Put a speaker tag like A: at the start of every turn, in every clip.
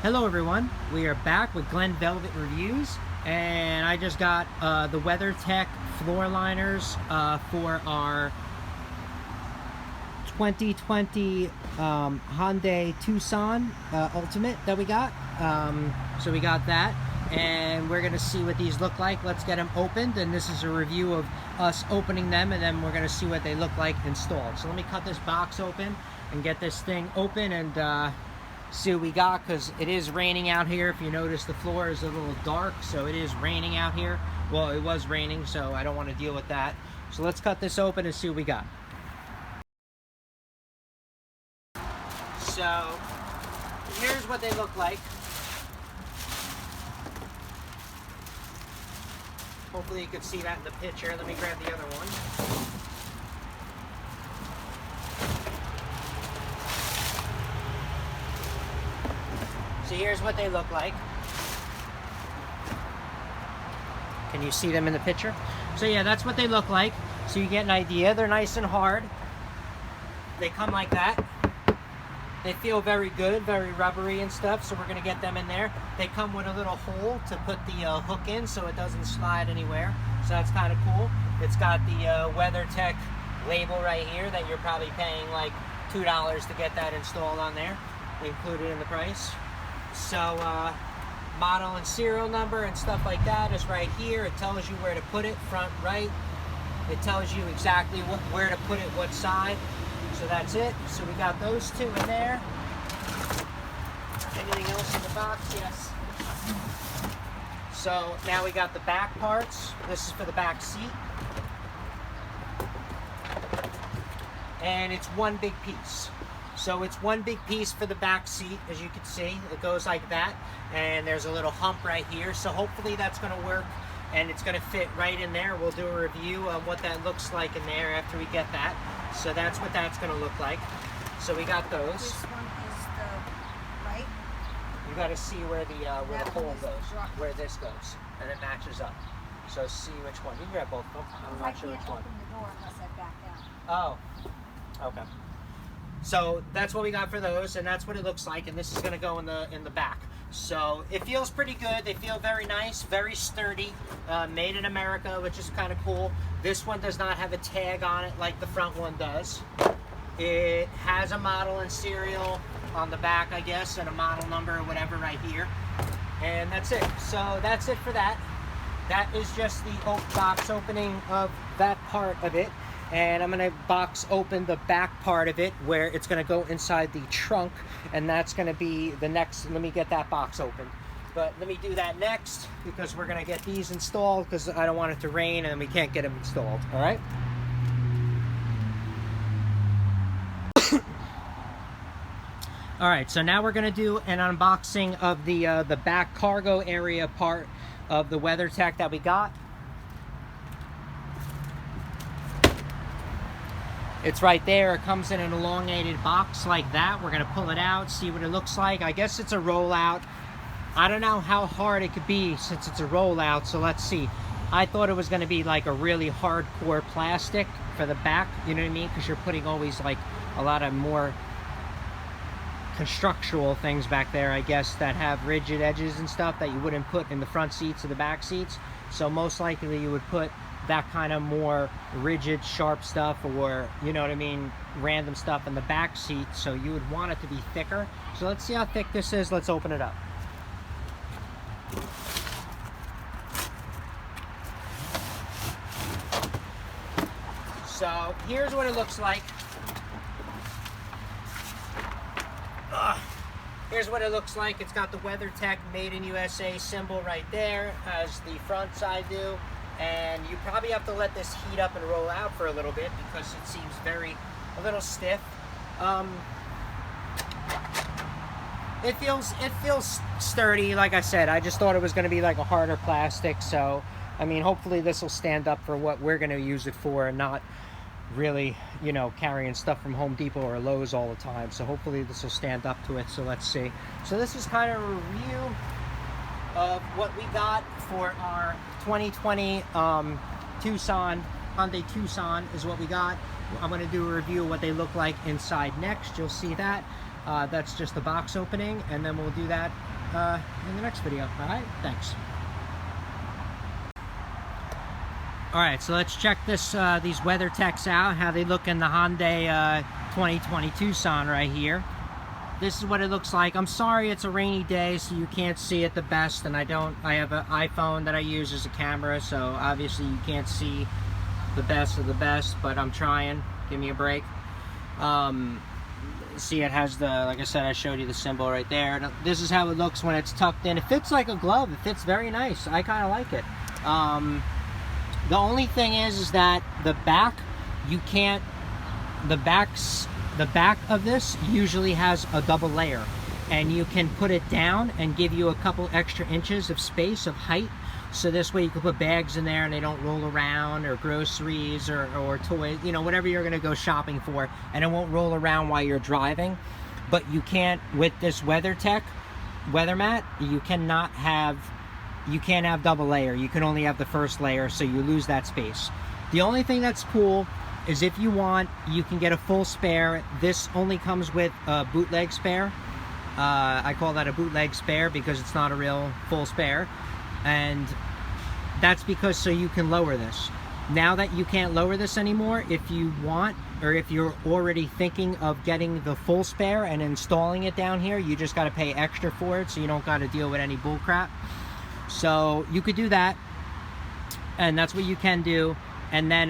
A: Hello everyone, we are back with Glenn Velvet Reviews, and I just got the Weathertech floor liners for our 2020 Hyundai Tucson Ultimate that we got. So we got that, and we're going to see what these look like. Let's get them opened, and this is a review of us opening them, and then we're going to see what they look like installed. So let me cut this box open and get this thing open and see what we got, because it is raining out here. If you notice, the floor is a little dark, so it is raining out here. Well, it was raining, so I don't want to deal with that. So let's cut this open and see what we got. So here's what they look like. Hopefully you can see that in the picture. Let me grab the other one. So here's what they look like. Can you see them in the picture? So yeah, that's what they look like. So you get an idea. They're nice and hard. They come like that. They feel very good, very rubbery and stuff, so we're going to get them in there. They come with a little hole to put the hook in so it doesn't slide anywhere. So that's kind of cool. It's got the WeatherTech label right here that you're probably paying like $2 to get that installed on there, included in the price. So model and serial number and stuff like that is right here. It tells you where to put it, front, right. It tells you exactly where to put it, what side. So that's it. So we got those two in there. Anything else in the box? Yes. So now we got the back parts. This is for the back seat. And it's one big piece. So it's one big piece for the back seat, as you can see. It goes like that, and there's a little hump right here. So hopefully that's going to work, and it's going to fit right in there. We'll do a review on what that looks like in there after we get that. So that's what that's going to look like. So we got those.
B: This one is the right.
A: You got to see where the hole goes, where this goes, and it matches up. So see which one. You can grab both of them. I'm not sure which one.
B: I can't open the door unless I back out.
A: Oh, okay. So that's what we got for those, and that's what it looks like, and this is going to go in the back. So it feels pretty good. They feel very nice, very sturdy, made in America, which is kind of cool. This one does not have a tag on it like the front one does. It has a model and serial on the back, I guess, and a model number or whatever right here. And that's it. So that's it for that. That is just the box opening of that part of it. And I'm going to box open the back part of it where it's going to go inside the trunk, and that's going to be the next. Let me get that box open. But let me do that next, because we're going to get these installed, because I don't want it to rain and we can't get them installed. All right? All right, so now we're going to do an unboxing of the back cargo area part of the WeatherTech that we got. It's right there. It comes in an elongated box like that. We're going to pull it out, see what it looks like. I guess it's a rollout. I don't know how hard it could be since it's a rollout, so let's see. I thought it was going to be like a really hardcore plastic for the back, you know what I mean? Because you're putting always like a lot of more constructural things back there, I guess, that have rigid edges and stuff that you wouldn't put in the front seats or the back seats. So most likely you would put that kind of more rigid, sharp stuff, or, you know what I mean, random stuff in the back seat, so you would want it to be thicker. So let's see how thick this is. Let's open it up. So here's what it looks like. Here's what it looks like. It's got the WeatherTech Made in USA symbol right there, as the front side do. And you probably have to let this heat up and roll out for a little bit, because it seems a little stiff. It feels sturdy. Like I said, I just thought it was going to be like a harder plastic. So, I mean, hopefully this will stand up for what we're going to use it for, and not really, you know, carrying stuff from Home Depot or Lowe's all the time. So hopefully this will stand up to it. So let's see. So this is kind of a review of what we got for our 2020 Tucson, Hyundai Tucson is what we got. I'm going to do a review of what they look like inside next. You'll see that. That's just the box opening, and then we'll do that in the next video. All right, thanks. All right, so let's check this these Weathertechs out, how they look in the Hyundai 2020 Tucson right here. This is what it looks like. I'm sorry it's a rainy day, so you can't see it the best, and I have an iPhone that I use as a camera, so obviously you can't see the best of the best, but I'm trying. Give me a break. See, it has the, like I said, I showed you the symbol right there. This is how it looks when it's tucked in. It fits like a glove. It fits very nice. I kind of like it. The only thing is that the back, you can't, the back of this usually has a double layer, and you can put it down and give you a couple extra inches of space, of height, so this way you can put bags in there and they don't roll around, or groceries or toys, you know, whatever you're gonna go shopping for, and it won't roll around while you're driving. But you can't, with this Weathertech weather mat, you can't have double layer. You can only have the first layer, so you lose that space. The only thing that's cool is if you want, you can get a full spare. This only comes with a bootleg spare. I call that a bootleg spare because it's not a real full spare, and that's because so you can lower this. Now that you can't lower this anymore, if you want, or if you're already thinking of getting the full spare and installing it down here, you just got to pay extra for it, so you don't got to deal with any bull crap. So you could do that, and that's what you can do, and then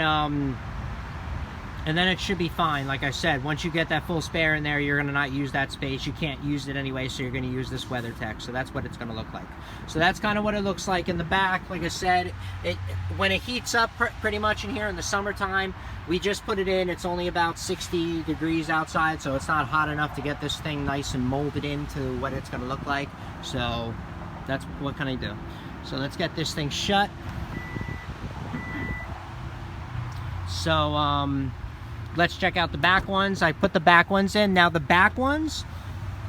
A: it should be fine. Like I said, once you get that full spare in there, you're going to not use that space. You can't use it anyway, so you're going to use this Weathertech. So that's what it's going to look like. So that's kind of what it looks like in the back. Like I said, when it heats up pretty much in here in the summertime, we just put it in. It's only about 60 degrees outside, so it's not hot enough to get this thing nice and molded into what it's going to look like. So that's what can I do. So let's get this thing shut. So let's check out the back ones. I put the back ones in. Now the back ones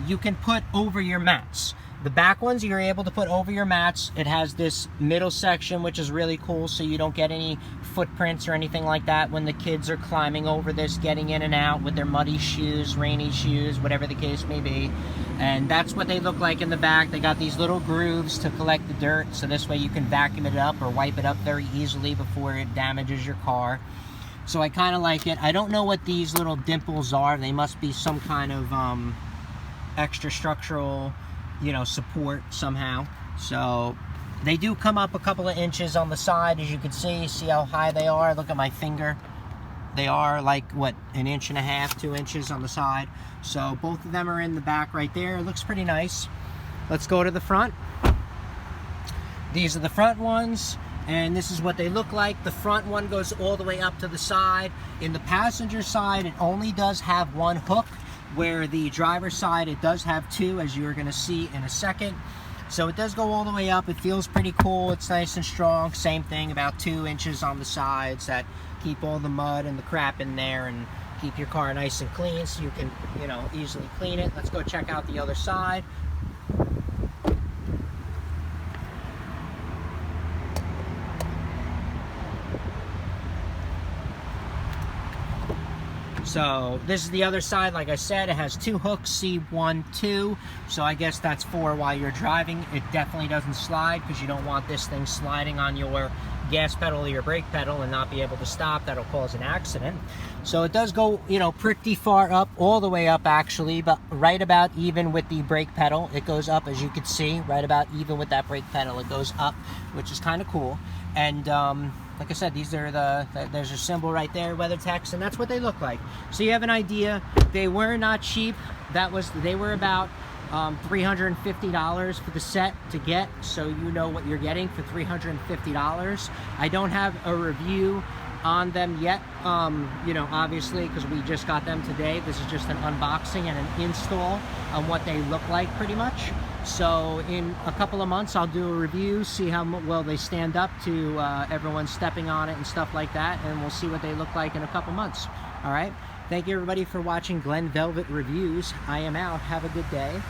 A: you can put over your mats. The back ones you're able to put over your mats. It has this middle section, which is really cool, so you don't get any footprints or anything like that when the kids are climbing over this, getting in and out with their muddy shoes, rainy shoes, whatever the case may be. And that's what they look like in the back. They got these little grooves to collect the dirt, so this way you can vacuum it up or wipe it up very easily before it damages your car. So I kind of like it. I don't know what these little dimples are. They must be some kind of extra structural, you know, support somehow. So they do come up a couple of inches on the side, as you can see. See how high they are? Look at my finger. They are like, what, 1.5 inches, 2 inches on the side. So both of them are in the back right there. It looks pretty nice. Let's go to the front. These are the front ones, and this is what they look like. The front one goes all the way up to the side. In the passenger side, it only does have one hook, where the driver's side, it does have two, as you're going to see in a second. So it does go all the way up. It feels pretty cool. It's nice and strong. Same thing, about 2 inches on the sides that keep all the mud and the crap in there and keep your car nice and clean, so you can, you know, easily clean it. Let's go check out the other side. So this is the other side. Like I said, it has two hooks, C1, 2. So I guess that's for while you're driving. It definitely doesn't slide, because you don't want this thing sliding on your gas pedal or your brake pedal and not be able to stop. That'll cause an accident. So it does go, you know, pretty far up, all the way up actually, but right about even with the brake pedal. It goes up, as you can see, right about even with that brake pedal. It goes up, which is kind of cool. And like I said, these are there's a symbol right there, Weathertech, and that's what they look like. So you have an idea. They were not cheap. They were about $350 for the set to get, so you know what you're getting for $350. I don't have a review on them yet, you know, obviously, because we just got them today. This is just an unboxing and an install on what they look like, pretty much. So in a couple of months, I'll do a review, see how well they stand up to everyone stepping on it and stuff like that, and we'll see what they look like in a couple months. All right, thank you everybody for watching Glenn Velvet Reviews. I am out. Have a good day.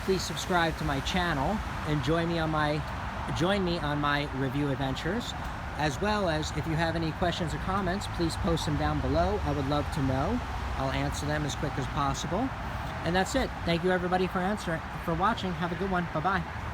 A: Please subscribe to my channel and join me on my review adventures, as well as if you have any questions or comments, please post them down below. I would love to know. I'll answer them as quick as possible. And that's it. Thank you everybody for watching. Have a good one. Bye-bye.